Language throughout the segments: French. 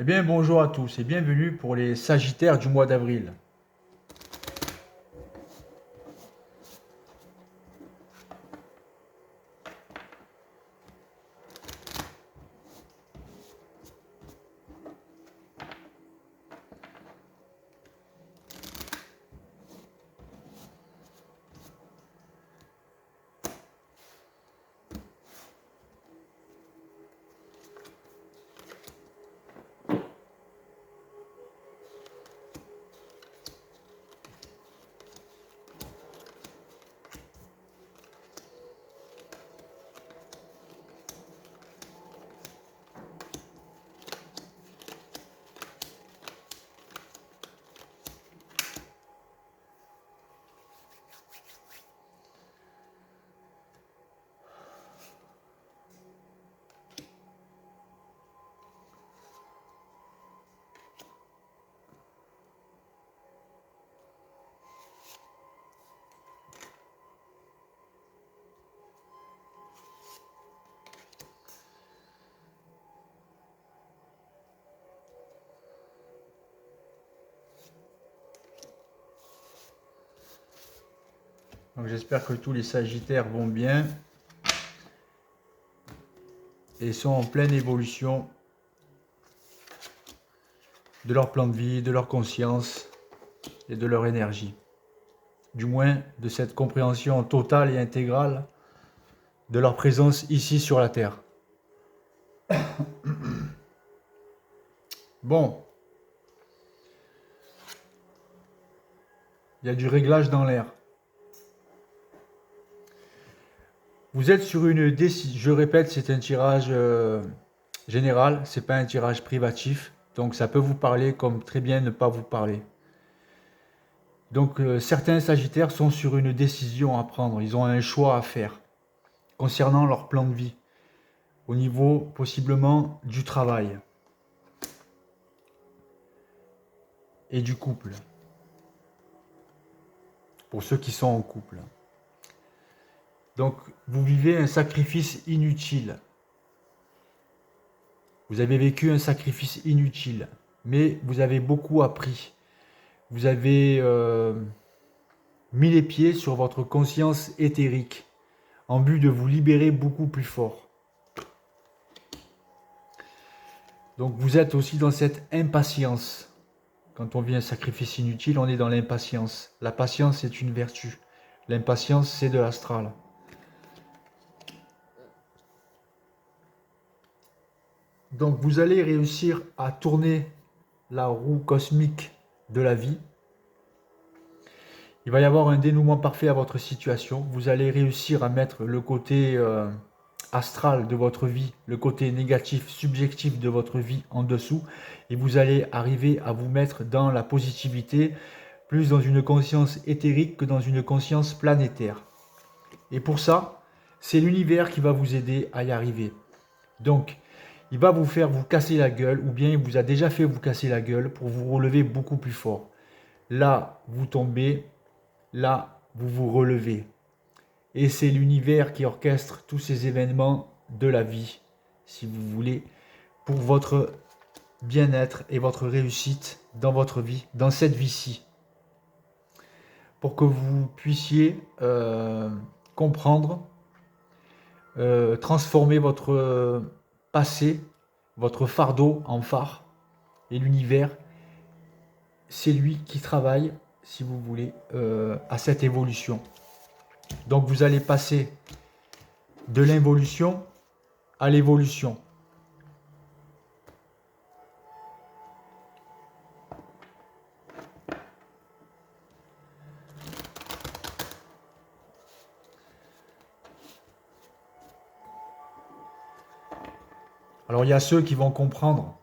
Eh bien, bonjour à tous et bienvenue pour les Sagittaires du mois d'avril. Donc j'espère que tous les Sagittaires vont bien et sont en pleine évolution de leur plan de vie, de leur conscience et de leur énergie. Du moins de cette compréhension totale et intégrale de leur présence ici sur la Terre. Bon, il y a du réglage dans l'air. Vous êtes sur une décision, je répète, c'est un tirage général, c'est pas un tirage privatif, donc ça peut vous parler comme très bien ne pas vous parler. Donc certains Sagittaires sont sur une décision à prendre, ils ont un choix à faire concernant leur plan de vie, au niveau possiblement du travail et du couple, pour ceux qui sont en couple. Donc vous vivez un sacrifice inutile. Vous avez vécu un sacrifice inutile, mais vous avez beaucoup appris. Vous avez mis les pieds sur votre conscience éthérique en but de vous libérer beaucoup plus fort. Donc vous êtes aussi dans cette impatience. Quand on vit un sacrifice inutile, on est dans l'impatience. La patience est une vertu. L'impatience, c'est de l'astral. Donc vous allez réussir à tourner la roue cosmique de la vie. Il va y avoir un dénouement parfait à votre situation. Vous allez réussir à mettre le côté astral de votre vie, le côté négatif, subjectif de votre vie en dessous. Et vous allez arriver à vous mettre dans la positivité, plus dans une conscience éthérique que dans une conscience planétaire. Et pour ça, c'est l'univers qui va vous aider à y arriver. Donc, il va vous faire vous casser la gueule, ou bien il vous a déjà fait vous casser la gueule pour vous relever beaucoup plus fort. Là, vous tombez, là, vous vous relevez. Et c'est l'univers qui orchestre tous ces événements de la vie, si vous voulez, pour votre bien-être et votre réussite dans votre vie, dans cette vie-ci. Pour que vous puissiez comprendre, transformer votre passé, votre fardeau en phare. Et l'univers, c'est lui qui travaille, si vous voulez, à cette évolution. Donc vous allez passer de l'involution à l'évolution. Alors il y a ceux qui vont comprendre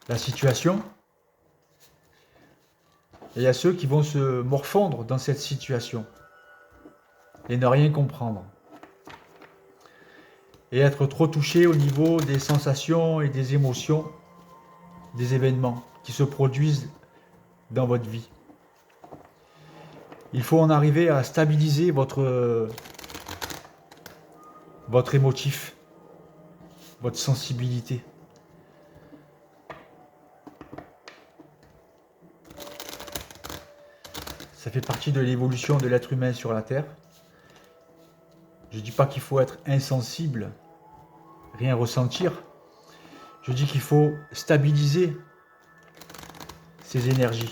la situation, et il y a ceux qui vont se morfondre dans cette situation et ne rien comprendre. Et être trop touché au niveau des sensations et des émotions, des événements qui se produisent dans votre vie. Il faut en arriver à stabiliser votre émotif, votre sensibilité. Ça fait partie de l'évolution de l'être humain sur la Terre. Je ne dis pas qu'il faut être insensible, rien ressentir. Je dis qu'il faut stabiliser ces énergies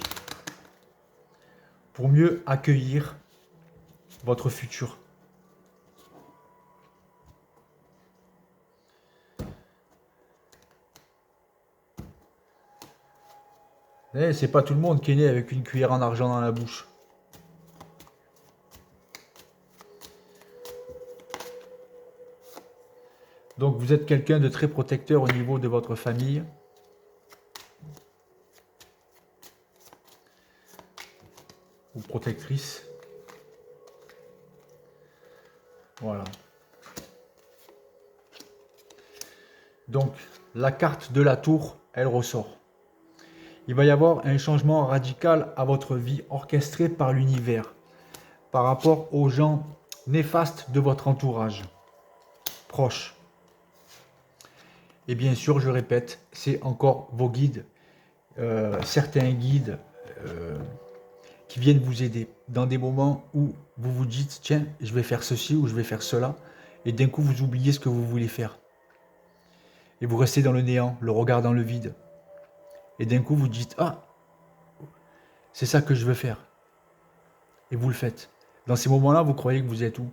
pour mieux accueillir votre futur. C'est pas tout le monde qui est né avec une cuillère en argent dans la bouche. Donc vous êtes quelqu'un de très protecteur au niveau de votre famille. Ou protectrice. Voilà. Donc la carte de la tour, elle ressort. Il va y avoir un changement radical à votre vie orchestré par l'univers par rapport aux gens néfastes de votre entourage proche. Et bien sûr, je répète, c'est encore vos guides, certains guides qui viennent vous aider dans des moments où vous vous dites « Tiens, je vais faire ceci ou je vais faire cela » et d'un coup, vous oubliez ce que vous voulez faire. Et vous restez dans le néant, le regard dans le vide. Et d'un coup, vous dites « Ah, c'est ça que je veux faire. » Et vous le faites. Dans ces moments-là, vous croyez que vous êtes où?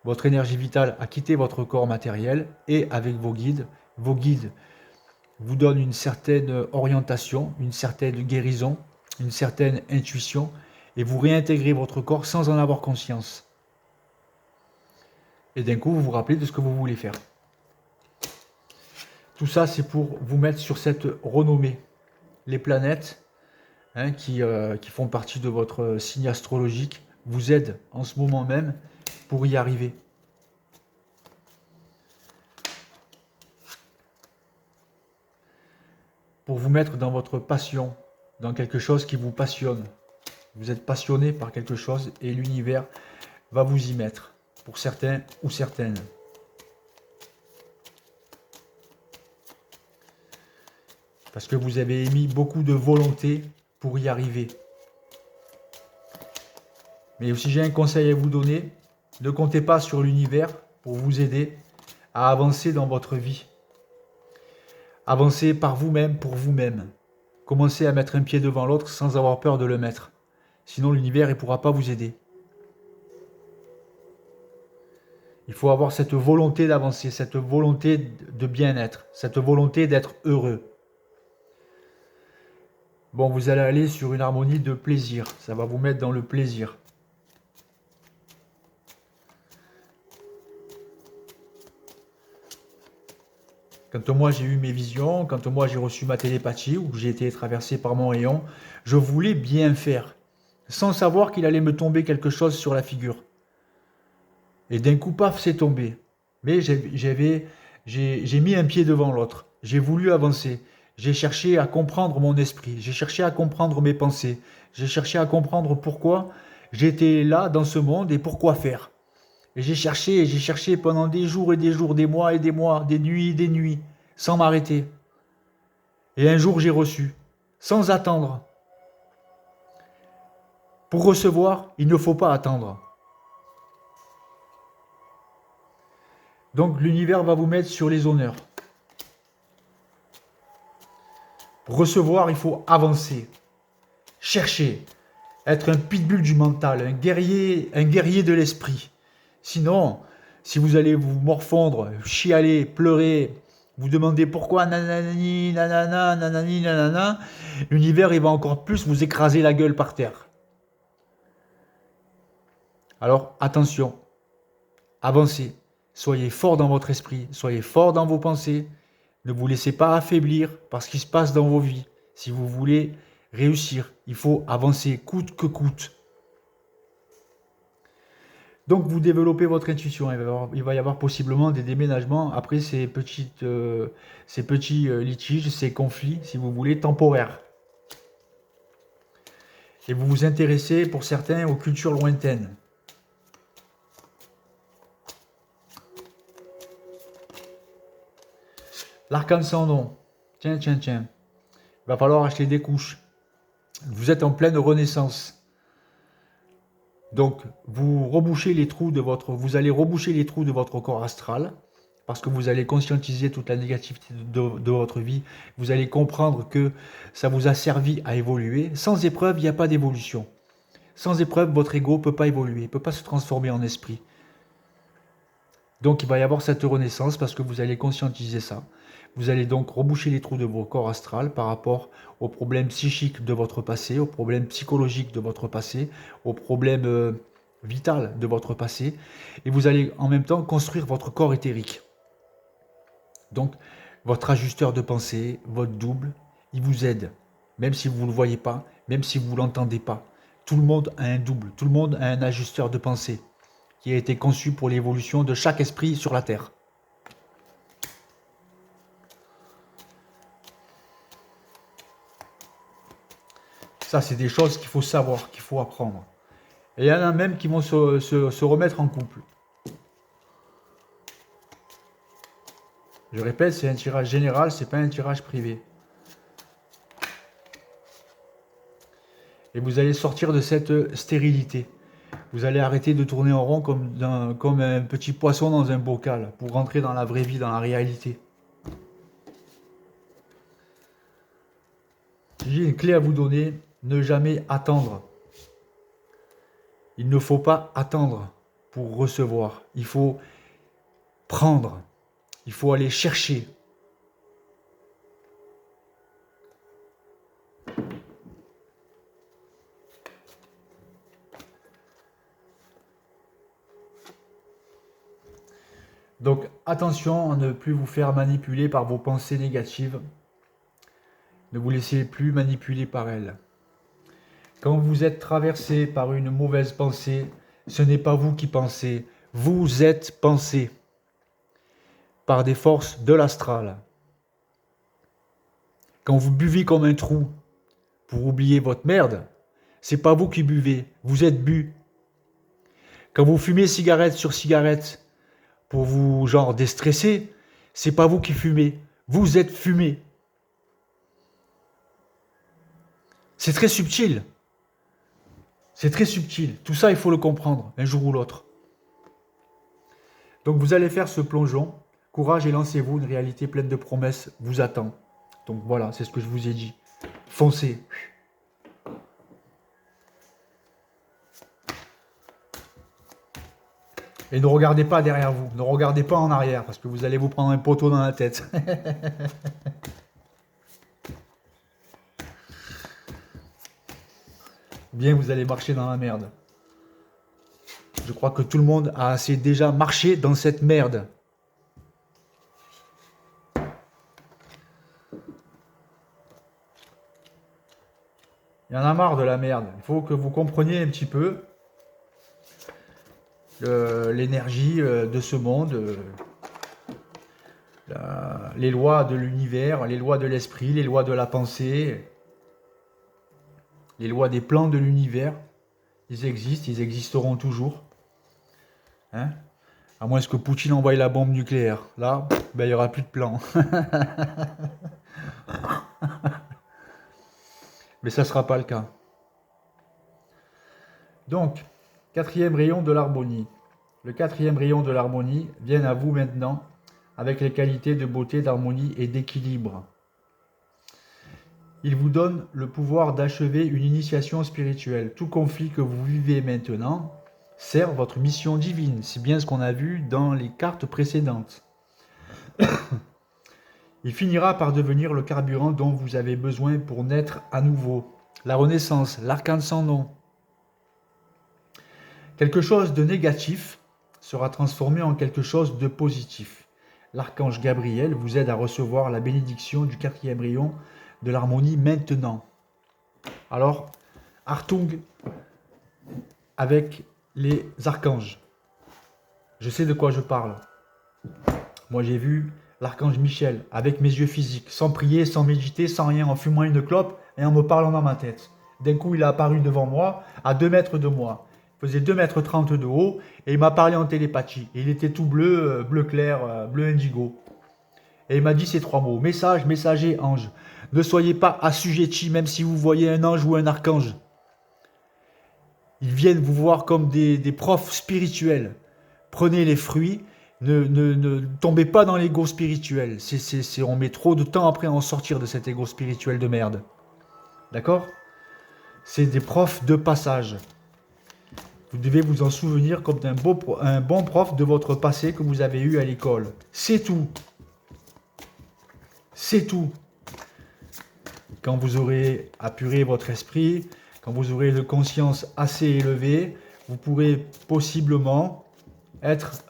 Votre énergie vitale a quitté votre corps matériel et avec vos guides vous donnent une certaine orientation, une certaine guérison, une certaine intuition et vous réintégrez votre corps sans en avoir conscience. Et d'un coup, vous vous rappelez de ce que vous voulez faire. Tout ça, c'est pour vous mettre sur cette renommée. Les planètes qui font partie de votre signe astrologique vous aident en ce moment même pour y arriver. Pour vous mettre dans votre passion, dans quelque chose qui vous passionne. Vous êtes passionné par quelque chose et l'univers va vous y mettre, pour certains ou certaines. Parce que vous avez émis beaucoup de volonté pour y arriver. Mais si j'ai un conseil à vous donner, ne comptez pas sur l'univers pour vous aider à avancer dans votre vie. Avancez par vous-même pour vous-même. Commencez à mettre un pied devant l'autre sans avoir peur de le mettre. Sinon l'univers ne pourra pas vous aider. Il faut avoir cette volonté d'avancer, cette volonté de bien-être, cette volonté d'être heureux. Bon, vous allez aller sur une harmonie de plaisir. Ça va vous mettre dans le plaisir. Quand moi j'ai eu mes visions, quand moi j'ai reçu ma télépathie, ou j'ai été traversé par mon rayon, je voulais bien faire, sans savoir qu'il allait me tomber quelque chose sur la figure. Et d'un coup, paf, c'est tombé. Mais j'ai mis un pied devant l'autre. J'ai voulu avancer. J'ai cherché à comprendre mon esprit. J'ai cherché à comprendre mes pensées. J'ai cherché à comprendre pourquoi j'étais là dans ce monde et pourquoi faire. Et j'ai cherché pendant des jours, des mois, des nuits, sans m'arrêter. Et un jour, j'ai reçu, sans attendre. Pour recevoir, il ne faut pas attendre. Donc l'univers va vous mettre sur les honneurs. Pour recevoir, il faut avancer, chercher, être un pitbull du mental, un guerrier de l'esprit. Sinon, si vous allez vous morfondre, chialer, pleurer, vous demander pourquoi nanani, nanana, nanani, nanana, l'univers il va encore plus vous écraser la gueule par terre. Alors attention, avancez, soyez fort dans votre esprit, soyez fort dans vos pensées, ne vous laissez pas affaiblir par ce qui se passe dans vos vies. Si vous voulez réussir, il faut avancer coûte que coûte. Donc vous développez votre intuition, il va y avoir possiblement des déménagements après ces petits litiges, ces conflits, si vous voulez, temporaires. Et vous vous intéressez pour certains aux cultures lointaines. L'arcane sans nom, tiens, il va falloir acheter des couches. Vous êtes en pleine renaissance. Donc, vous allez reboucher les trous de votre corps astral, parce que vous allez conscientiser toute la négativité de votre vie. Vous allez comprendre que ça vous a servi à évoluer. Sans épreuve, il n'y a pas d'évolution. Sans épreuve, votre ego ne peut pas évoluer, ne peut pas se transformer en esprit. Donc, il va y avoir cette renaissance parce que vous allez conscientiser ça. Vous allez donc reboucher les trous de vos corps astral par rapport aux problèmes psychiques de votre passé, aux problèmes psychologiques de votre passé, aux problèmes vital de votre passé. Et vous allez en même temps construire votre corps éthérique. Donc, votre ajusteur de pensée, votre double, il vous aide. Même si vous ne le voyez pas, même si vous ne l'entendez pas. Tout le monde a un double, tout le monde a un ajusteur de pensée qui a été conçu pour l'évolution de chaque esprit sur la Terre. Ça, c'est des choses qu'il faut savoir, qu'il faut apprendre. Et il y en a même qui vont se remettre en couple. Je répète, c'est un tirage général, c'est pas un tirage privé. Et vous allez sortir de cette stérilité. Vous allez arrêter de tourner en rond comme un petit poisson dans un bocal pour rentrer dans la vraie vie, dans la réalité. J'ai une clé à vous donner, ne jamais attendre. Il ne faut pas attendre pour recevoir. Il faut prendre. Il faut aller chercher. Donc attention à ne plus vous faire manipuler par vos pensées négatives. Ne vous laissez plus manipuler par elles. Quand vous êtes traversé par une mauvaise pensée, ce n'est pas vous qui pensez, vous êtes pensé par des forces de l'astral. Quand vous buvez comme un trou pour oublier votre merde, c'est pas vous qui buvez, vous êtes bu. Quand vous fumez cigarette sur cigarette pour vous genre déstresser, c'est pas vous qui fumez, vous êtes fumé. C'est très subtil. C'est très subtil. Tout ça, il faut le comprendre, un jour ou l'autre. Donc vous allez faire ce plongeon. Courage et lancez-vous, une réalité pleine de promesses vous attend. Donc voilà, c'est ce que je vous ai dit. Foncez. Et ne regardez pas derrière vous, ne regardez pas en arrière, parce que vous allez vous prendre un poteau dans la tête. Ou bien vous allez marcher dans la merde. Je crois que tout le monde a assez déjà marché dans cette merde. Il y en a marre de la merde. Il faut que vous compreniez un petit peu l'énergie de ce monde, les lois de l'univers, les lois de l'esprit, les lois de la pensée, les lois des plans de l'univers. Ils existent, ils existeront toujours. Hein? À moins que Poutine envoie la bombe nucléaire. Là, ben, il n'y aura plus de plan. Mais ça ne sera pas le cas. Donc, quatrième rayon de l'harmonie. Le quatrième rayon de l'harmonie vient à vous maintenant avec les qualités de beauté, d'harmonie et d'équilibre. Il vous donne le pouvoir d'achever une initiation spirituelle. Tout conflit que vous vivez maintenant sert votre mission divine. C'est bien ce qu'on a vu dans les cartes précédentes. Il finira par devenir le carburant dont vous avez besoin pour naître à nouveau. La renaissance, l'arcane sans nom. Quelque chose de négatif sera transformé en quelque chose de positif. L'archange Gabriel vous aide à recevoir la bénédiction du quatrième rayon de l'harmonie maintenant. Alors, Artung avec les archanges. Je sais de quoi je parle. Moi, j'ai vu l'archange Michel avec mes yeux physiques, sans prier, sans méditer, sans rien, en fumant une clope et en me parlant dans ma tête. D'un coup, il a apparu devant moi, à 2 mètres de moi. Il faisait 2,30 m de haut et il m'a parlé en télépathie. Et il était tout bleu, bleu clair, bleu indigo. Et il m'a dit ces 3 mots. Message, messager, ange. Ne soyez pas assujettis même si vous voyez un ange ou un archange. Ils viennent vous voir comme des profs spirituels. Prenez les fruits, ne tombez pas dans l'ego spirituel. On met trop de temps après à en sortir de cet ego spirituel de merde. D'accord? C'est des profs de passage. Vous devez vous en souvenir comme un bon prof de votre passé que vous avez eu à l'école. C'est tout. C'est tout. Quand vous aurez apuré votre esprit, quand vous aurez une conscience assez élevée, vous pourrez possiblement être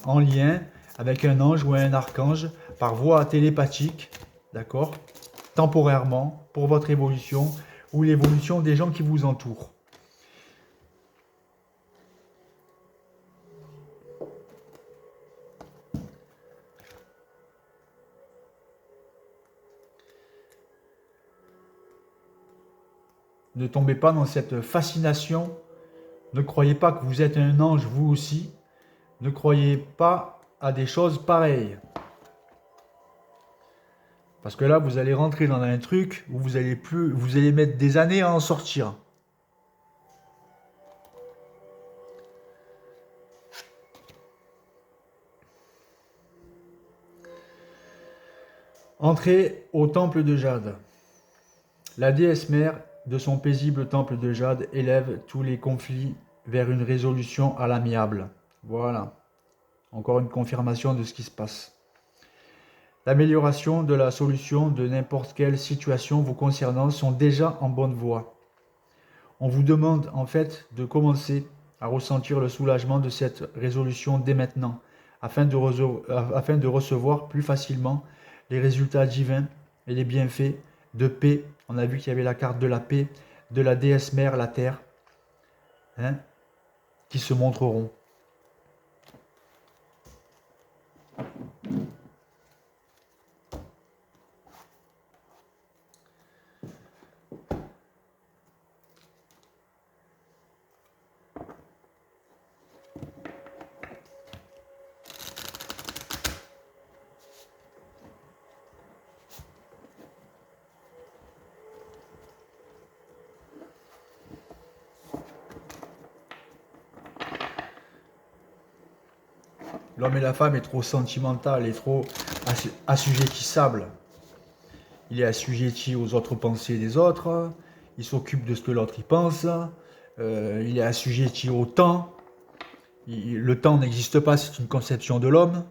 en lien avec un ange ou un archange par voie télépathique, d'accord, temporairement, pour votre évolution ou l'évolution des gens qui vous entourent. Ne tombez pas dans cette fascination. Ne croyez pas que vous êtes un ange vous aussi. Ne croyez pas à des choses pareilles. Parce que là, vous allez rentrer dans un truc où vous allez mettre des années à en sortir. Entrez au temple de Jade. La déesse mère de son paisible temple de Jade élève tous les conflits vers une résolution à l'amiable. Voilà. Encore une confirmation de ce qui se passe. L'amélioration de la solution de n'importe quelle situation vous concernant sont déjà en bonne voie. On vous demande en fait de commencer à ressentir le soulagement de cette résolution dès maintenant, afin de recevoir plus facilement les résultats divins et les bienfaits de paix. On a vu qu'il y avait la carte de la paix, de la déesse mère, la terre, hein, qui se montreront. L'homme et la femme est trop sentimental, est trop assujettissable. Il est assujetti aux autres pensées des autres, il s'occupe de ce que l'autre y pense, il est assujetti au temps. Le temps n'existe pas, c'est une conception de l'homme.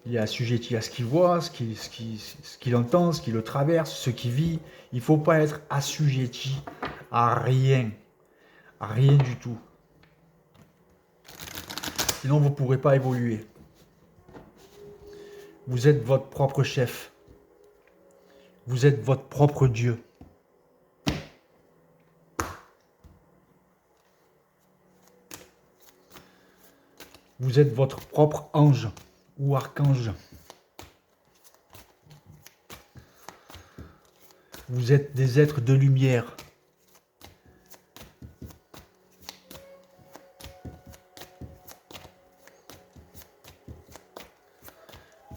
Il est assujetti à ce qu'il voit, ce qu'il entend, ce qui le traverse, ce qu'il vit. Il ne faut pas être assujetti à rien du tout. Sinon, vous ne pourrez pas évoluer. Vous êtes votre propre chef. Vous êtes votre propre Dieu. Vous êtes votre propre ange ou archange. Vous êtes des êtres de lumière.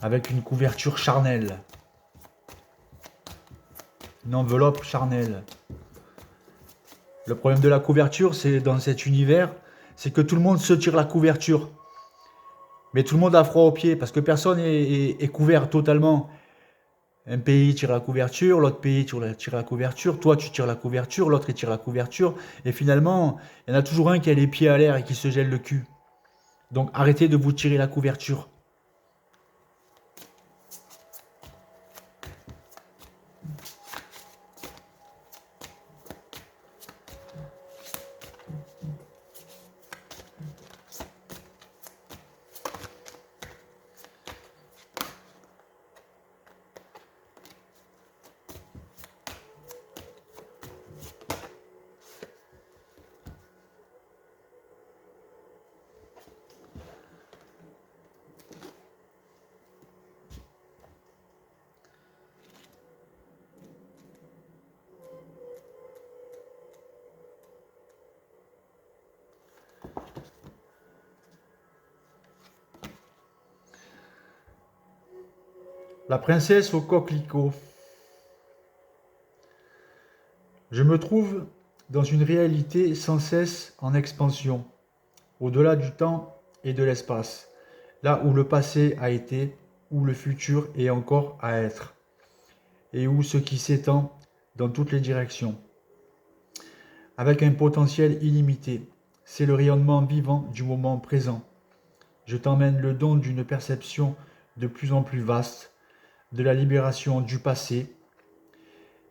Avec une couverture charnelle. Une enveloppe charnelle. Le problème de la couverture, c'est dans cet univers, c'est que tout le monde se tire la couverture. Mais tout le monde a froid aux pieds parce que personne est couvert totalement. Un pays tire la couverture, l'autre pays tire la couverture, toi tu tires la couverture, l'autre il tire la couverture. Et finalement, il y en a toujours un qui a les pieds à l'air et qui se gèle le cul. Donc arrêtez de vous tirer la couverture. La princesse au coquelicot. Je me trouve dans une réalité sans cesse en expansion, au-delà du temps et de l'espace, là où le passé a été, où le futur est encore à être, et où ce qui s'étend dans toutes les directions, avec un potentiel illimité. C'est le rayonnement vivant du moment présent. Je t'emmène le don d'une perception de plus en plus vaste, de la libération du passé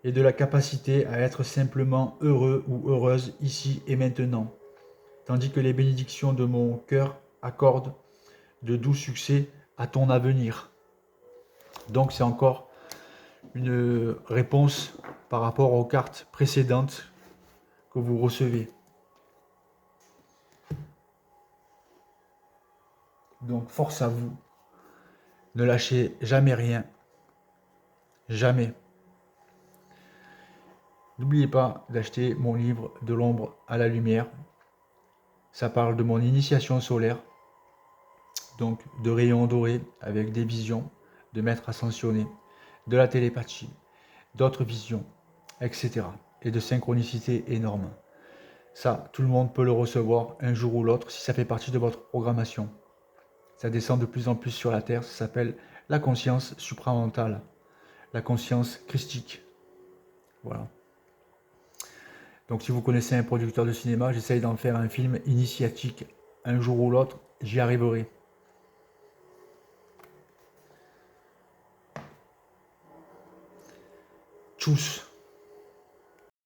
et de la capacité à être simplement heureux ou heureuse ici et maintenant, tandis que les bénédictions de mon cœur accordent de doux succès à ton avenir. Donc c'est encore une réponse par rapport aux cartes précédentes que vous recevez. Donc force à vous, ne lâchez jamais rien, jamais. N'oubliez pas d'acheter mon livre De l'ombre à la lumière. Ça parle de mon initiation solaire, donc de rayons dorés avec des visions, de maîtres ascensionnés, de la télépathie, d'autres visions, etc. Et de synchronicité énorme. Ça, tout le monde peut le recevoir un jour ou l'autre si ça fait partie de votre programmation. Ça descend de plus en plus sur la Terre, ça s'appelle la conscience supramentale, la conscience christique. Voilà. Donc si vous connaissez un producteur de cinéma, j'essaye d'en faire un film initiatique. Un jour ou l'autre, j'y arriverai. Tchuss.